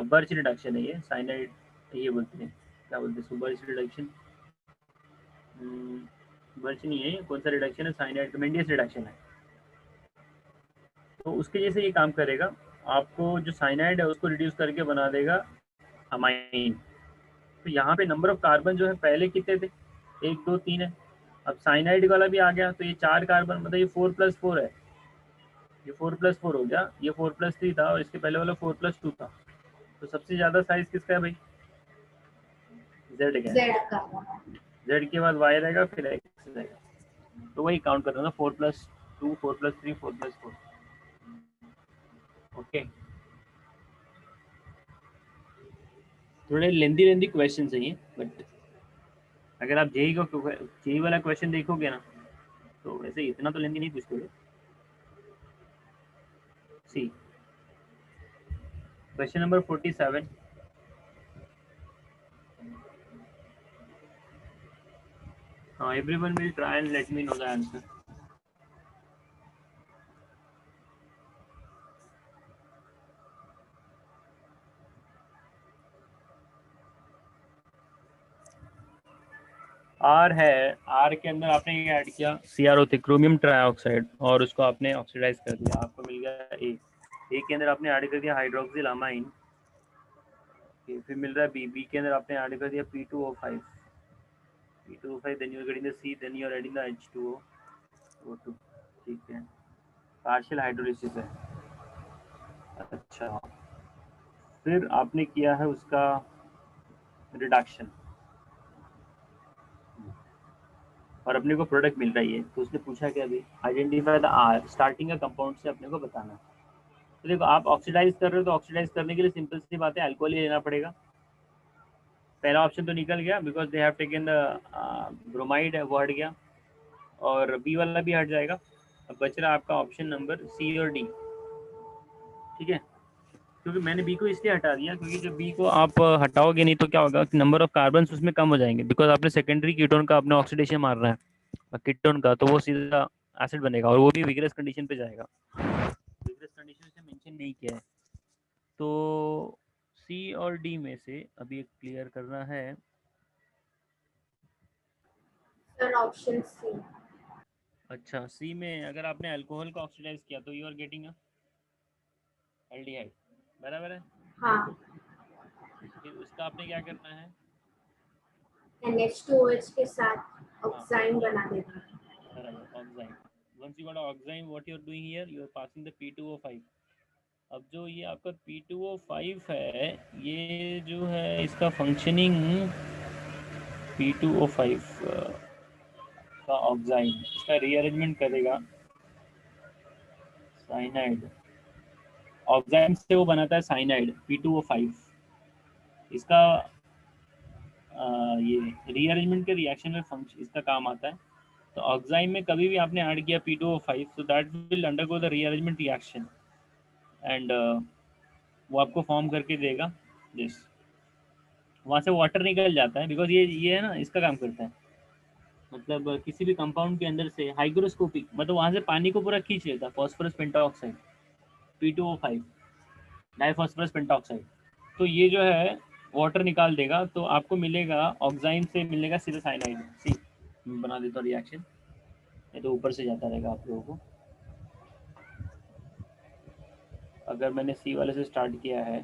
बर्च रिडक्शन है ये, साइनाइड ये बोलते हैं, क्या बोलते हैं, बर्च रिडक्शन, बर्च नहीं है, कौन सा रिडक्शन है, साइनाइड मेंडियस रिडक्शन है। तो उसके जैसे ये काम करेगा, आपको जो साइनाइड है उसको रिड्यूस करके बना देगा अमाइन। तो यहाँ पे नंबर ऑफ कार्बन जो है पहले कितने थे, 1 2 3 है। अब साइनाइड वाला भी आ गया तो ये 4 कार्बन, मतलब ये 4 + 4 है, ये 4 + 4 हो गया, ये 4 + 3 था और इसके पहले वाला 4 + 2 था। तो सबसे ज़्यादा साइज किसका है भाई, जेड का है। जेड का। जेड के बाद वाई रहेगा, फिर एक्स रहेगा। तो वही काउंट करना ना, 4 + 2 4 + 3 4 + 4। ओके, थोड़े लेंदी क्वेश्चन है ये, बट अगर आप जेई वाला क्वेश्चन देखोगे ना तो वैसे इतना तो लेंदी नहीं पूछते। सी question number 47, everyone will try and let me know the answer। R है, आर के अंदर आपने ये ऐड किया CrO थे, क्रोमियम ट्राइऑक्साइड, और उसको आपने ऑक्सीडाइज कर दिया, आपको मिल गया ए के अंदर आपने ऐड कर दिया हाइड्रोक्सिल अमाइन, फिर मिल रहा है बी के अंदर आपने ऐड कर दिया P2O5, then you are getting the C, then you are adding the H2O O2, ठीक है, पार्शियल हाइड्रोलिसिस है। अच्छा, फिर आपने किया है उसका रिडक्शन और अपने को प्रोडक्ट मिल रही है। तो उसने पूछा कि अभी आइडेंटिफाई द आर, स्टार्टिंग का कंपाउंड से अपने को बताना। तो देखो, आप ऑक्सीडाइज कर रहे हो तो ऑक्सीडाइज करने के लिए सिंपल सी बात है, अल्कोहल ही लेना पड़ेगा। पहला ऑप्शन तो निकल गया, because they have taken the bromide, वो हट गया, और बी वाला भी हट जाएगा। अब बच रहा आपका ऑप्शन नंबर सी और डी, ठीक है। क्योंकि मैंने बी को इसलिए हटा दिया क्योंकि जब बी को आप हटाओगे नहीं तो क्या होगा कि नंबर ऑफ कार्बन उसमें कम हो जाएंगे, बिकॉज आपने सेकेंडरी कीटोन का आपने ऑक्सीडेशन मारना है कीटोन का, तो वो सीधा एसिड बनेगा और वो भी विग्रस कंडीशन पे जाएगा। विग्रस कंडीशन से मेंशन नहीं किया है। तो सी और डी में से अभी एक क्लियर करना है। Sir option C. अच्छा, सी में अगर आपने अल्कोहल को ऑक्सीडाइज किया तो यू आर गेटिंग एल्डिहाइड, बराबर है। हाँ, फिर उसका आपने क्या करना है? NH2OH के साथ हाँ, ऑक्साइन बना देगा। बराबर, ऑक्साइन। once you got oxime, what you are doing here, you are passing the P2O5। अब जो ये आपका P2O5 है, ये जो है इसका फंक्शनिंग P2O5 का ऑक्साइन इसका रीअरेंजमेंट करेगा साइनाइड। ऑक्साइन से वो बनाता है साइनाइड P2O5। इसका ये रीअरेंजमेंट के रिएक्शन में फंक्शन इसका काम आता है। तो ऑक्साइन में कभी भी आपने ऐड किया P2O5, so that will undergo the rearrangement reaction and वो आपको फॉर्म करके देगा दिस। वहाँ से वाटर निकल जाता है, बिकॉज ये है ना, इसका काम करता है, मतलब किसी भी कंपाउंड के अंदर से हाइग्रोस्कोपिक, मतलब वहाँ से पानी को पूरा खींच लेता है फॉस्फोरस पेंटाऑक्साइड P2O5 डाइफॉस्फोरस पेंटाऑक्साइड। तो ये जो है वाटर निकाल देगा, तो आपको मिलेगा ऑक्साइन से मिलेगा सीधा साइनाइड। सी बना देता हूँ रिएक्शन, ये तो ऊपर से जाता रहेगा आप लोगों को। अगर मैंने सी वाले से स्टार्ट किया है,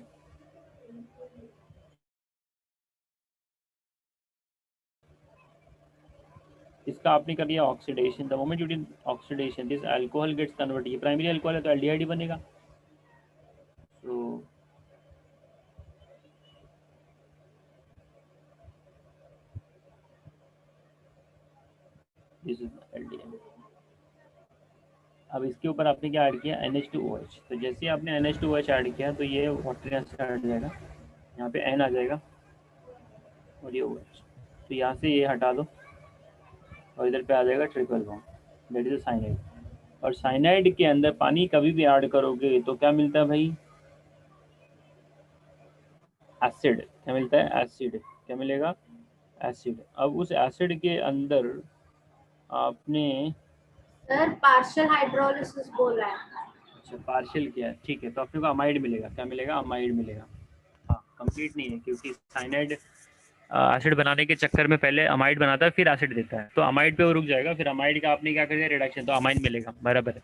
इसका आपने कर दिया oxidation. The moment you did oxidation this alcohol gets convert, ये प्राइमरी अल्कोहल है तो एल्डिहाइड ही बनेगा। So this is aldehyde. अब इसके ऊपर आपने क्या ऐड किया, NH2OH। तो जैसे ही आपने NH2OH ऐड किया तो ये वाटर यहाँ से हट जाएगा, यहाँ पे N आ जाएगा और ये OH। तो यहाँ से ये हटा दो और इधर पे आ जाएगा triple bond, that is cyanide. और साइनाइड के अंदर पानी कभी भी ऐड करोगे तो क्या मिलता है भाई, एसिड। क्या मिलता है, एसिड। क्या मिलेगा, एसिड। अब उस एसिड के अंदर आपने, सर पार्शियल हाइड्रोलिसिस बोल रहा है। अच्छा पार्शियल किया है, ठीक है, तो आपने को अमाइड मिलेगा। क्या मिलेगा, अमाइड मिलेगा। हाँ, कंप्लीट नहीं है क्योंकि साइनाइड एसिड बनाने के चक्कर में पहले अमाइड बनाता है फिर एसिड देता है, तो अमाइड पे वो रुक जाएगा, फिर अमाइड का आपने क्या कर दिया रिडक्शन, तो अमाइन मिलेगा। बराबर है,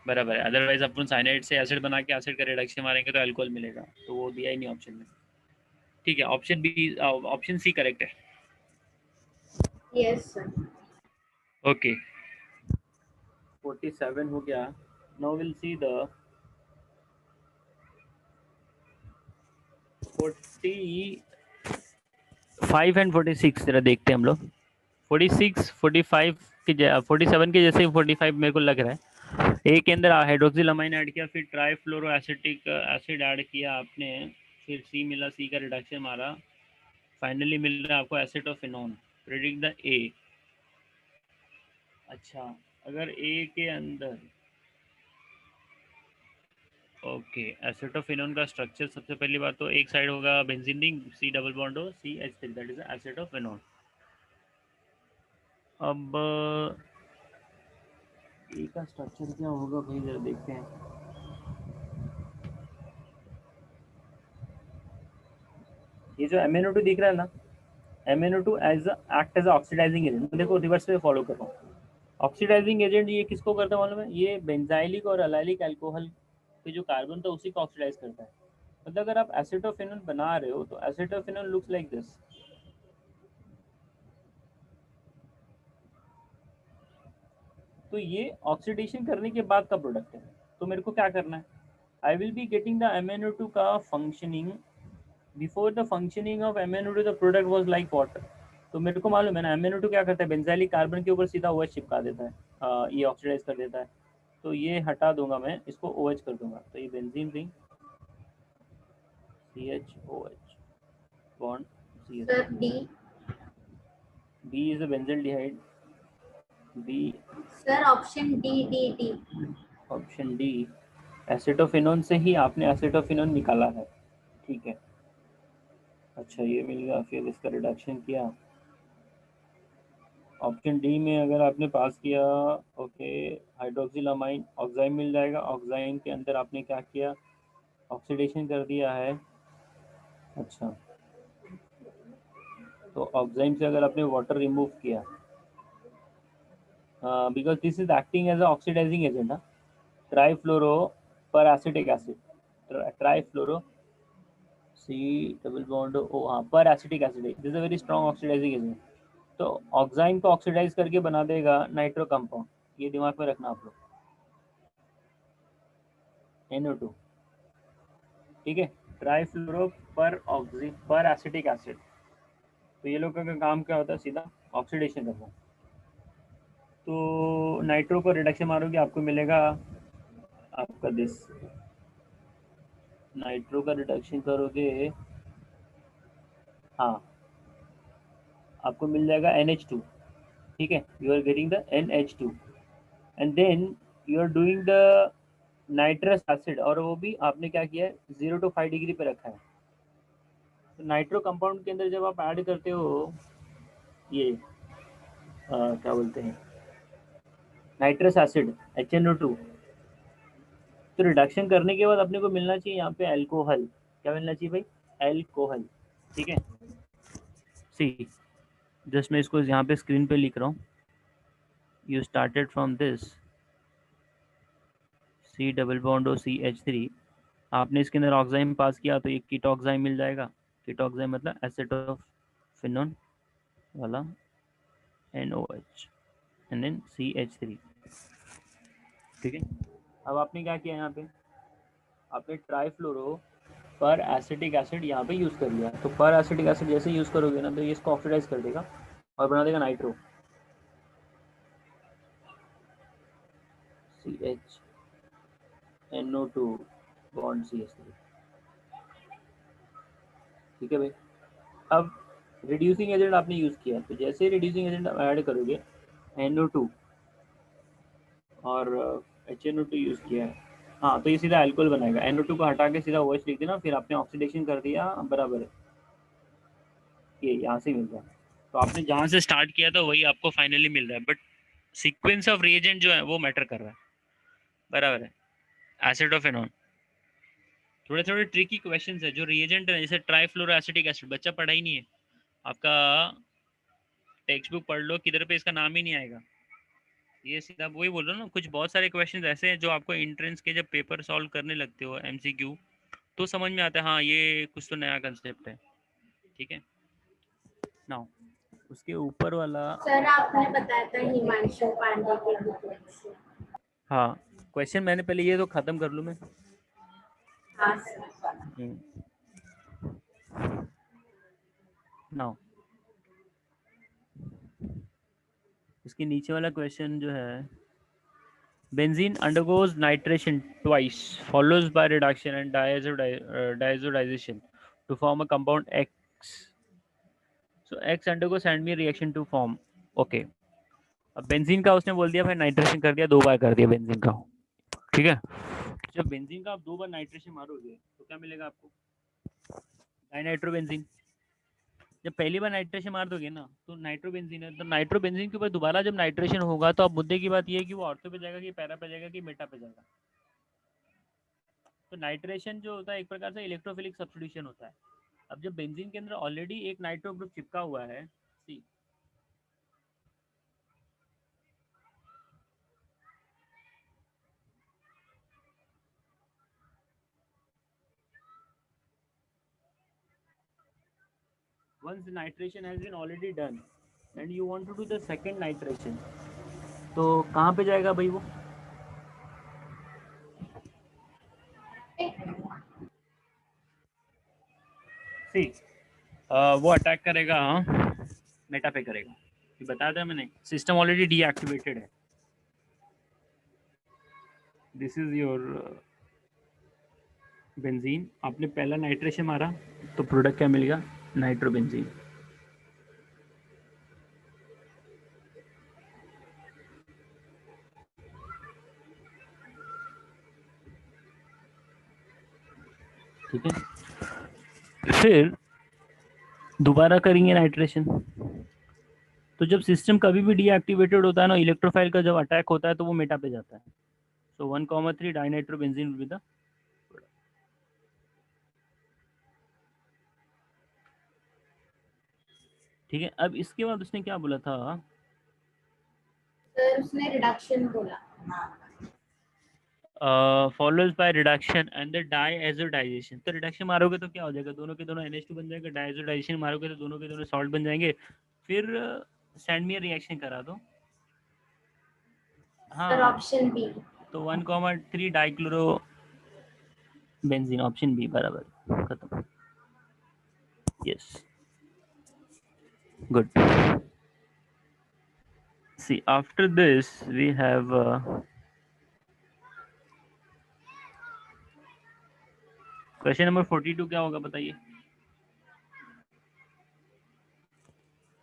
बराबर है। अदरवाइज अपन साइनाइड से एसिड बना के एसिड का रिडक्शन मारेंगे तो अल्कोहल मिलेगा, तो वो दिया ही नहीं ऑप्शन में। ठीक है, option B, option C correct है। Yes sir. ओके, 47 हो गया। Now will see the 45 and 46 जरा देखते हैं हम लोग। 46 45 के 47 के जैसे 45 मेरे को लग रहा है। ए के अंदर हाइड्रोक्सिल अमाइन ऐड किया, फिर ट्राईफ्लोरो एसिटिक एसिड ऐड किया आपने, फिर सी मिला, सी का रिडक्शन मारा, फाइनली मिल रहा है आपको एसिटोफिनोन। प्रेडिक्ट द ए। अच्छा, अगर ए के अंदर, ओके, एसिटोफिनोन का स्ट्रक्चर सबसे पहली बात तो एक साइड होगा benzene ring, C double bond O CH3, that is acetophenone. अब ए का स्ट्रक्चर क्या होगा भाई, जरा देखते हैं। ये जो MnO2 दिख रहा है ना, MnO2 as act as oxidizing agent. देखो रिवर्स में फॉलो कर रहा हूँ। ऑक्सीडाइजिंग एजेंट ये किसको करता है मालूम है, ये बेंजाइलिक और अलाइलिक अल्कोहल के जो कार्बन था उसी को ऑक्सीडाइज करता है। मतलब अगर आप एसिटोफिनोल बना रहे हो तो एसिटोफिनोल लुक्स लाइक दिस। तो ये ऑक्सीडेशन करने के बाद का प्रोडक्ट है। तो मेरे को क्या करना है, I will be getting the MnO2 का functioning. Before the functioning of MnO2 the product was like water. तो मेरे को मालूम है ना MnO2 क्या करता है, बेंजाइलिक कार्बन के ऊपर सीधा OH चिपका देता है, ये ऑक्सीडाइज कर देता है। तो ये हटा दूंगा मैं, इसको OH कर दूंगा, तो ये benzene ring CHOH bond sir CH3। D. B is a benzaldehyde, B sir option D D D. Option D. Acetophenone से ही आपने एसिटोफिनोन निकाला है, ठीक है। अच्छा ये मिल गया, फिर इसका रिडक्शन किया। ऑप्शन डी में अगर आपने पास किया, ओके, हाइड्रोक्सिलामाइन ऑक्साइड मिल जाएगा। ऑक्साइड के अंदर आपने क्या किया, ऑक्सीडेशन कर दिया है। अच्छा, तो ऑक्साइड से अगर आपने वाटर रिमूव किया, because this is acting as a oxidizing agent, trifluoro per acetic acid, trifluoro C double bond O, हाँ, per acetic acid, this is a very strong oxidizing agent. तो ऑक्साइड को ऑक्सीडाइज करके बना देगा नाइट्रो कंपाउंड, ये दिमाग में रखना आप लोग, NO2, ठीक है। ट्राईफ्लोरो पर ऑक्सी पर एसिटिक एसिड, तो ये लोग का काम क्या होता है, सीधा ऑक्सीडेशन करना। तो नाइट्रो को रिडक्शन मारोगे आपको मिलेगा आपका दिस, नाइट्रो का रिडक्शन करोगे, हाँ, आपको मिल जाएगा NH2, ठीक है। You are getting the NH2 and then you are doing the nitrous acid, और वो भी आपने क्या किया है, 0 to 5 डिग्री पे रखा है। तो नाइट्रो कंपाउंड के अंदर जब आप ऐड करते हो ये क्या बोलते हैं, नाइट्रस एसिड HNO2, तो रिडक्शन करने के बाद अपने को मिलना चाहिए यहाँ पे अल्कोहल। क्या मिलना चाहिए भाई, अल्कोहल, ठीक है। सी, जस्ट मैं इसको यहाँ पे स्क्रीन पे लिख रहा हूँ। You started from this C double bond O CH3, आपने इसके अंदर ऑक्साइड पास किया तो एक कीट ऑक्साइड मिल जाएगा। कीट ऑक्साइड मतलब एसिटोफिनोन वाला NOH एंड देन CH3, ठीक है। अब आपने क्या किया, यहाँ पे आपने ट्राईफ्लोरो पर एसिटिक एसिड यहाँ पे यूज़ कर लिया। तो पर एसिटिक एसिड जैसे यूज़ करोगे ना, तो ये इसको ऑक्सीडाइज कर देगा और बना देगा नाइट्रो, CHNO2 बॉन्ड CH3, ठीक है भाई। अब रिड्यूसिंग एजेंट आपने यूज़ किया, तो जैसे रिड्यूसिंग एजेंट आप ऐड करोगे NO2 और HNO2 यूज़ किया है, हाँ, तो ये सीधा अल्कोहल बनाएगा। NO2 को हटा के सीधा OH लिख देना, फिर आपने ऑक्सीडेशन कर दिया, बराबर है, ये यहाँ से मिल रहा है। तो आपने जहाँ से स्टार्ट किया था वही आपको फाइनली मिल रहा है, बट सीक्वेंस ऑफ रिएजेंट जो है वो मैटर कर रहा है, बराबर है। एसिडोफेनॉन थोड़े थोड़े ट्रिकी क्वेश्चंस है, जो रिएजेंट है जैसे ट्राईफ्लोरो एसिटिक एसिड, बच्चा पढ़ा ही नहीं है आपका, टेक्स्ट बुक पढ़ लो, किधर पे इसका नाम ही नहीं आएगा। ये सीधा वही बोल रहा हूँ ना, कुछ बहुत सारे क्वेश्चंस ऐसे हैं जो आपको एंट्रेंस के जब पेपर सॉल्व करने लगते हो MCQ, तो समझ में आता है, हाँ ये कुछ तो नया कंसेप्ट है, ठीक है। नाउ उसके ऊपर वाला, सर आपने बताया था हिमांशु पांडे के बुक से। हाँ, क्वेश्चन मैंने पहले ये तो ख़त्म कर लूँ मैं। हाँ सर। नाउ इसके नीचे वाला क्वेश्चन जो है, benzene undergoes nitration twice follows by reduction and diazotization to form a compound X. So X undergoes Sandmeyer reaction to form, okay। अब बेंजीन का उसने बोल दिया भाई नाइट्रेशन कर दिया, 2 बार कर दिया बेंजीन का, ठीक है। जब बेंजीन का आप 2 बार नाइट्रेशन मारोगे तो क्या मिलेगा आपको, डाइनाइट्रोबेंजीन। जब पहली बार नाइट्रेशन मार दोगे ना तो नाइट्रोबेंजीन है, तो नाइट्रोबेंजीन के ऊपर दोबारा जब नाइट्रेशन होगा तो अब मुद्दे की बात ये है कि वो ऑर्थो पे जाएगा कि पैरा पे जाएगा कि मेटा पे जाएगा। तो नाइट्रेशन जो होता है एक प्रकार से इलेक्ट्रोफिलिक सब्स्टिट्यूशन होता है। अब जब बेंजीन के अंदर ऑलरेडी एक नाइट्रो ग्रुप चिपका हुआ है, सी, once the nitration has been already done and you want to do the second nitration, तो कहाँ पे जाएगा भाई वो, सी, वो अटैक करेगा मेटा पे करेगा, ये बताया था मैंने, सिस्टम ऑलरेडी डीएक्टिवेटेड है। दिस इज योर बेंजीन, आपने पहला नाइट्रेशन मारा तो प्रोडक्ट क्या मिलेगा, नाइट्रोबेंजीन। ठीक है, फिर दोबारा करेंगे नाइट्रेशन। तो जब सिस्टम कभी भी डीएक्टिवेटेड होता है ना, इलेक्ट्रोफाइल का जब अटैक होता है तो वो मेटा पे जाता है। सो 1,3 डाइनाइट्रोबेंजीन विल बी द, ठीक है। अब इसके बाद उसने क्या बोला था, सर उसने रिडक्शन बोला। Follows by reduction and the diazotization. तो रिडक्शन मारोगे तो क्या हो जाएगा, दोनों के दोनों NH2 बन जाएगा। डाइएजोडाइजेशन मारोगे तो दोनों के दोनों सॉल्ट बन जाएंगे। फिर सैंडमियर रिएक्शन करा दो। सर हाँ, ऑप्शन बी। तो 1,3 डाइक्लोरो बेंजीन, ऑप्शन बी बराबर, खत्म। Yes, good. See, after this we have question number 42 क्या होगा बताइए।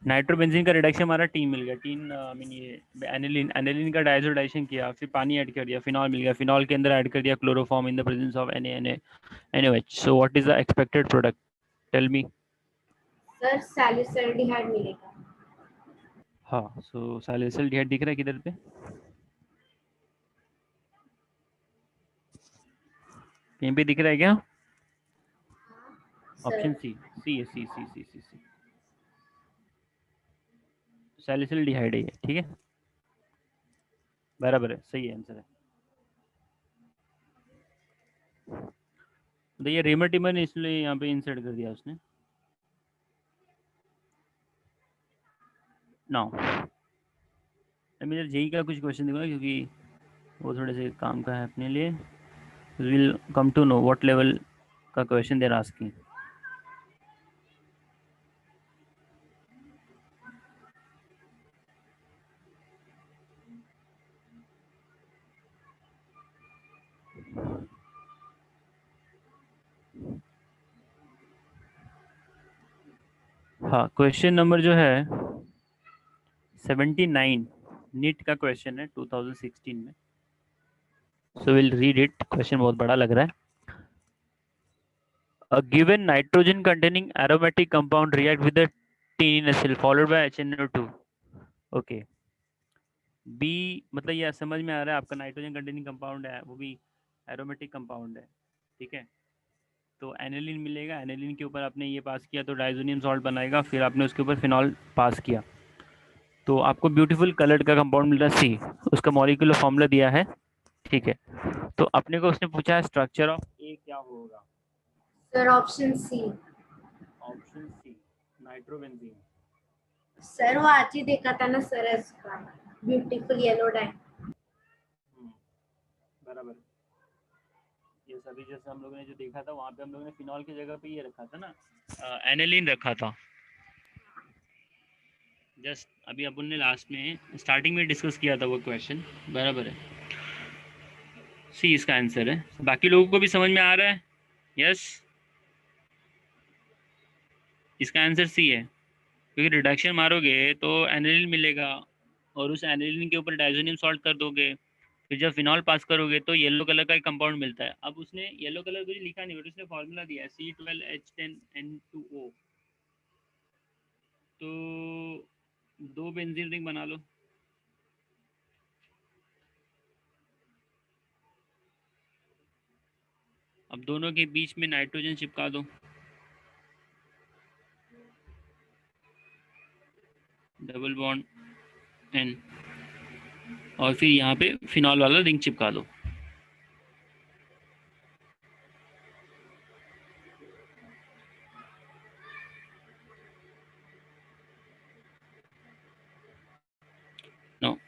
नाइट्रोबेंजीन का रिडक्शन हमारा टीन मिल गया, टीन आई मीन ये एनिलीन, एनिलीन का डाइजोडाइजेशन किया, फिर पानी ऐड कर दिया, फिनॉल मिल गया, फिनॉल के अंदर ऐड कर दिया chloroform in the presence of NaNH। So what is the expected product, tell me. Sir salicylaldehyde मिलेगा। हाँ, सो सैलिसल्डिहाइड दिख रहा है किधर पे, कहीं पे दिख रहा है क्या? ऑप्शन सर सी, सी है, सी सैलिसल्डिहाइड है ये, ठीक है, बराबर है, सही है, आंसर है। तो ये रेमर टिमर ने इसलिए यहाँ पे इंसर्ट कर दिया उसने। नाउ मुझे जेई का कुछ क्वेश्चन देखो, क्योंकि वो थोड़े से काम का है अपने लिए। Will come to know what level का क्वेश्चन देर आस्किंग। हाँ, क्वेश्चन नंबर जो है 79 नीट का क्वेश्चन है 2016 में। So will read it, question बहुत बड़ा लग रहा है। A given nitrogen containing aromatic compound react with the TNSL followed by HNO2। Okay, B मतलब ये समझ में आ रहा है आपका, नाइट्रोजन कंटेनिंग कंपाउंड है, वो भी एरोमेटिक कंपाउंड है, ठीक है। तो एनिलीन मिलेगा, एनिलीन के ऊपर आपने ये पास किया तो डाइजोनियम सॉल्ट बनाएगा, फिर आपने उसके ऊपर फिनॉल पास किया तो आपको ब्यूटीफुल कलर्ड का कंपाउंड मिल रहा है सी। उसका मॉलिक्यूलर फॉर्मूला दिया है, ठीक है। तो अपने को उसने पूछा है स्ट्रक्चर ऑफ ए क्या होगा। Sir option C. Option C, nitrobenzene. Sir वो आज ही देखा था ना सर इसका, ब्यूटीफुल येलो डाई। बराबर, ये सभी जैसे हम लोगों ने जो देखा था वहाँ पे हम लोगों ने फिनॉल की जगह पे ये रखा था ना, एनिलीन रखा था। जस्ट अभी अपन ने लास्ट में स्टार्टिंग में डिस्कस किया था वो क्वेश्चन, बराबर है। सी इसका आंसर है। बाकी लोगों को भी समझ में आ रहा है? यस, इसका आंसर सी है, क्योंकि रिडक्शन मारोगे तो एनिलीन मिलेगा और उस एनिलीन के ऊपर डाइजोनियम सॉल्ट कर दोगे, फिर जब फिनॉल पास करोगे तो येलो कलर का एक कंपाउंड मिलता है। अब उसने येलो कलर कुछ लिखा नहीं, बट उसने फॉर्मूला दिया है C12H10N2O। तो दो बेंजीन रिंग बना लो। अब दोनों के बीच में नाइट्रोजन चिपका दो, डबल बॉन्ड N, और फिर यहाँ पे फिनॉल वाला रिंग चिपका दो।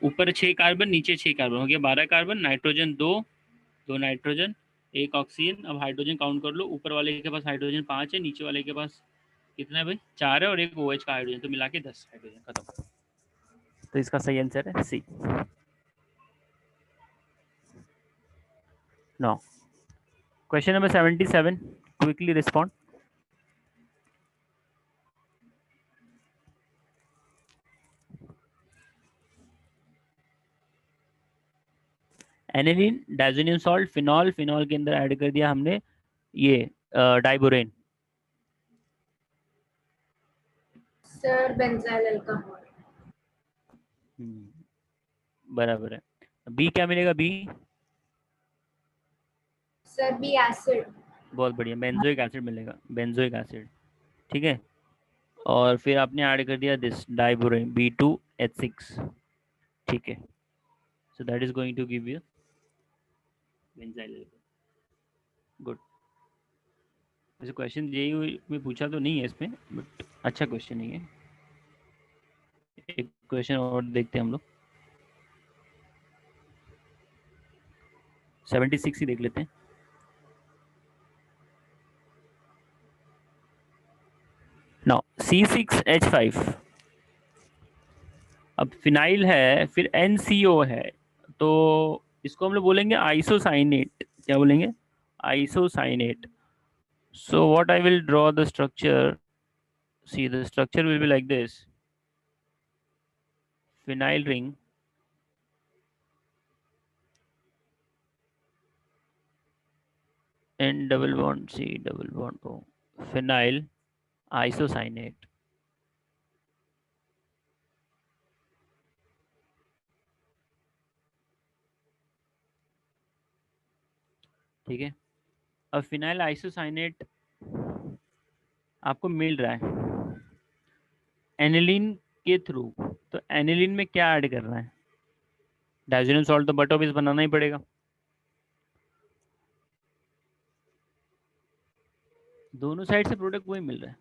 ऊपर 6 कार्बन, नीचे 6 कार्बन, हो गया 12 कार्बन, नाइट्रोजन 2, 2 नाइट्रोजन, 1 ऑक्सीजन। अब हाइड्रोजन काउंट कर लो, ऊपर वाले के पास हाइड्रोजन 5 है, नीचे वाले के पास कितना है भाई, 4 है, और एक OH का हाइड्रोजन, तो मिला के 10 हाइड्रोजन, खत्म। तो इसका सही आंसर है C. Now question number 77, quickly respond. Aniline, diazonium salt, phenol, phenol के अंदर ऐड कर दिया हमने ये डाइबोरेन? Sir benzyl alcohol. बराबर है। बी क्या मिलेगा? B sir B acid. बहुत बढ़िया, बेंजोइक एसिड मिलेगा, बेंजोइक एसिड। ठीक है, और फिर आपने ऐड कर दिया दिस डाइबोरेन B2H6। ठीक है, so that is going to give you benzyl. Good. वैसे क्वेश्चन यही में पूछा तो नहीं है इसमें, बट अच्छा क्वेश्चन ही है। एक क्वेश्चन और देखते हैं हम लोग, 76 ही देख लेते हैं। नाउ C6H5, अब फिनाइल है, फिर NCO है, तो इसको हम लोग बोलेंगे आइसोसाइनेट। क्या बोलेंगे? Isocyanate. So what I will draw the structure, see the structure will be like this: phenyl ring, N double bond C double bond O, phenyl isocyanate। ठीक है, अब फिनाइल आइसोसाइनेट आपको मिल रहा है एनिलीन के थ्रू, तो एनिलीन में क्या ऐड करना है? डाइजोनियम सॉल्ट तो बटो बेस बनाना ही पड़ेगा। दोनों साइड से प्रोडक्ट वही मिल रहा है,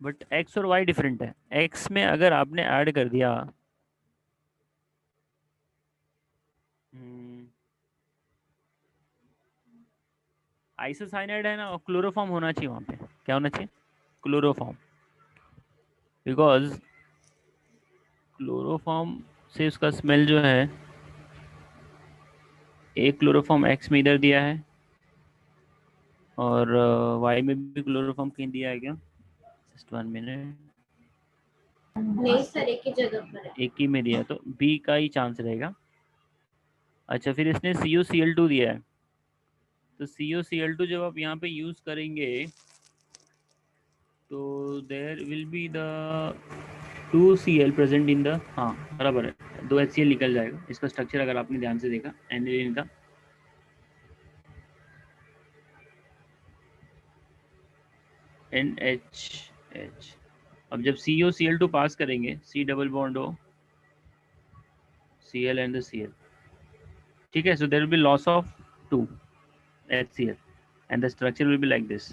बट एक्स और वाई डिफरेंट है। एक्स में अगर आपने ऐड कर दिया आइसोसाइनाइड है ना, और क्लोरोफॉर्म होना चाहिए वहाँ पे। क्या होना चाहिए? क्लोरोफॉर्म, बिकॉज क्लोरोफॉर्म से उसका स्मेल जो है, एक क्लोरोफॉर्म एक्स में इधर दिया है, और वाई में भी क्लोरोफॉर्म कहीं दिया है क्या? Just 1 minute. नहीं सर, एक ही जगह पर है। एक ही में दिया, तो बी का ही चांस रहेगा। अच्छा, फिर इसने CuCl2 दिया है, तो CuCl2 जब आप यहाँ पे यूज करेंगे तो there will be the 2Cl present in the, हाँ बराबर है, 2HCl निकल जाएगा। इसका स्ट्रक्चर अगर आपने ध्यान से देखा एनिलीन का, NHH। अब जब CuCl2 पास करेंगे, C double bond O, Cl and the Cl। ठीक है, so there will be loss of 2 HCl and the structure will be like this: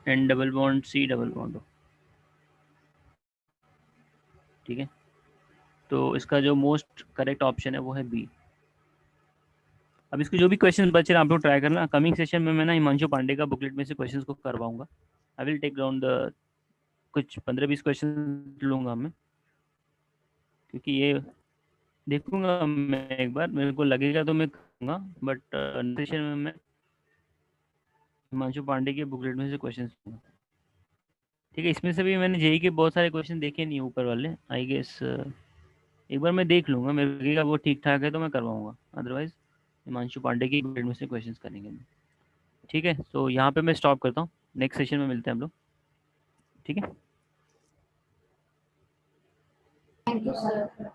N double bond C double bond O। ठीक है, तो इसका जो मोस्ट करेक्ट ऑप्शन है वो है बी। अब इसके जो भी क्वेश्चन बचे हैं आप लोग ट्राई करना। कमिंग सेशन में मैं ना हिमांशु पांडे का बुकलेट में से क्वेश्चंस को करवाऊंगा। I will take down the कुछ 15-20 क्वेश्चन लूंगा मैं, क्योंकि ये देखूंगा मैं एक बार, मेरे को लगेगा तो मैं करूँगा, बट सेशन में मैं हिमांशु पांडे के बुकलेट में से क्वेश्चन लूँगा। ठीक है, इसमें से भी मैंने जेई के बहुत सारे क्वेश्चन देखे नहीं ऊपर वाले, आई गेस एक बार मैं देख लूँगा, मेरे को लगेगा वो ठीक ठाक है तो मैं करवाऊँगा, अदरवाइज हिमांशु पांडे की बुकलेट में से क्वेश्चन करेंगे। ठीक है, तो यहाँ पे मैं स्टॉप करता हूँ, नेक्स्ट सेशन में मिलते हैं हम लोग। ठीक है। Thank you sir.